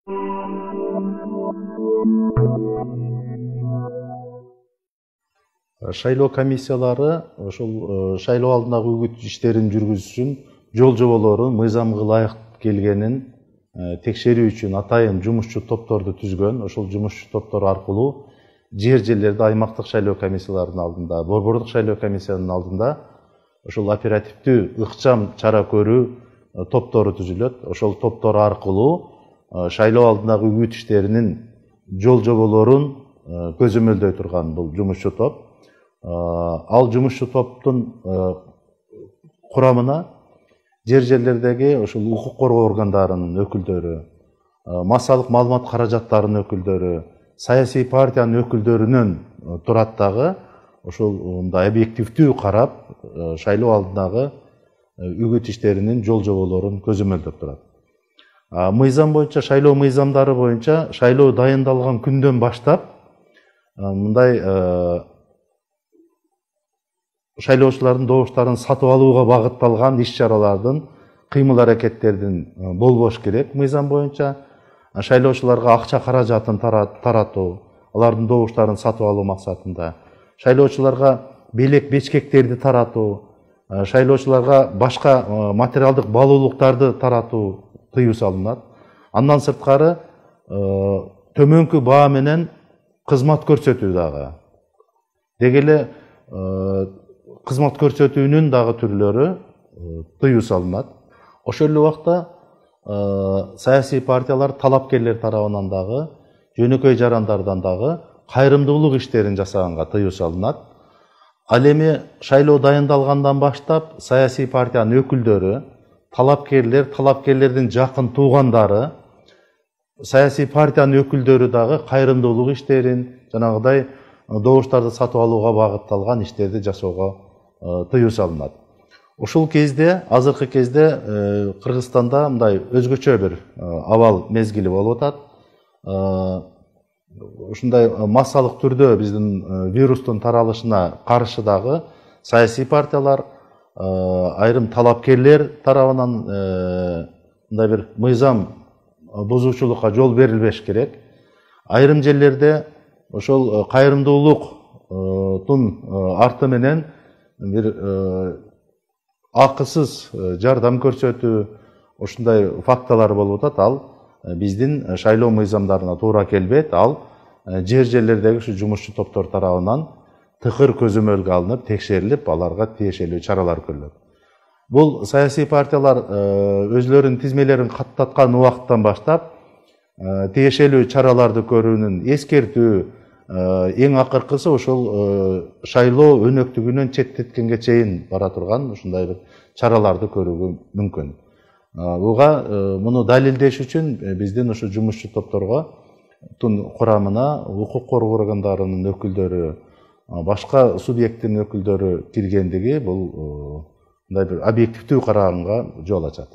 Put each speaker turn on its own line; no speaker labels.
Шайлоо комиссиялары ошол шайлоо алдындагы үгүт иштерин жүргүзүш үчүн жол жоболорун мыйзамга ылайык келгенин текшерүү үчүн атайын жумушчу топторду түзгөн. Ошол жумушчу топтор аркылуу жерлерде аймактык шайлоо комиссияларынын алдында, борбордук шайлоо комиссиянын алдында ошол оперативдүү ыкчам чара көрүү топтору түзүлөт. Ошол топтор аркылуу шайлоо алдындагы үгүт иштеринин жол жоболорун көзөмөлдөй турган бул жумушчу топ. Ал жумушчу топтун курамына жерлердеги ошол укук коргоо органдарынын өкүлдөрү, массалык маалымат каражаттарынын өкүлдөрү, саясий партиянын өкүлдөрүнөн турат дагы ошол мындай объективдүү карап шайлоо алдындагы үгүт иштеринин жол жоболорун көзөмөлдөп турат. Мыйзам боюнча, шайлоо мыйзамдары боюнча шайлоо дайындалган күндөн баштап мындай шайлоочулардын добуштарын сатып алууга багытталган иш-чаралардын, кыймыл-аракеттердин болбош керек. Мыйзам боюнча шайлоочуларга акча каражатын таратуу, алардын добуштарын сатып алуу максатында, шайлоочуларга белек бечкектерди таратуу, шайлоочуларга башка материалдык баалуулуктарды таратуу тыюу салынат. Андан сырткары төмөнкү баа менен кызмат көрсөтүү дагы. Деги эле кызмат көрсөтүүнүн дагы түрлөрү тыюу салынат. Ошол эле убакта саясий партиялар талапкерлер тарабынан дагы, жөнөкөй жарандардан дагы кайрымдуулук иштерин жасаганга тыюу салынат. Ал эми шайлоо дайындалгандан баштап саясий партиянын өкүлдөрү, талапкерлер, талапкерлердин жакын туугандары, саясий партиянын өкүлдөрү дагы кайрымдуулук иштерин, жанагыдай добуштарды сатып алууга багытталган иштерди жасоого тыюу салынат. Ушул кезде, азыркы кезде Кыргызстанда мындай өзгөчө бир абал мезгили болуп атат. Ушундай массалык түрдө биздин вирустун таралышына каршы дагы саясий партиялар, айрым талапкерлер тарабынан мындай бир мыйзам бузуучулукка жол берилбеш керек. Айрым жерлерде ошол кайрымдуулуктун арты менен бир акысыз жардам көрсөтүү, ушундай фактылар болуп атат. Ал биздин шайлоо мыйзамдарына туура келбейт. Ал жерлердеги ушу жумушчу топтор тарабынан тыкыр көзөмөлгө алынып, текшерилип, аларга тиешелүү чаралар көрүлөт. Бул саясий партиялар өзлөрүнүн тизмелерин каттаткан убакыттан баштап тиешелүү чараларды көрүүнүн эскертүү, эң акыркысы ошол шайлоо өнөктүгүнөн четтеткенге чейин бара турган ушундай бир чараларды көрүүгө мүмкүн. Буга муну далилдеш үчүн биздин ушу жумушчу топторго курамына укук коргоо органдарынын өкүлдөрү, башка субъекттин өкүлдөрү киргендиги бул мындай бир объективдүү караганга жол ачат.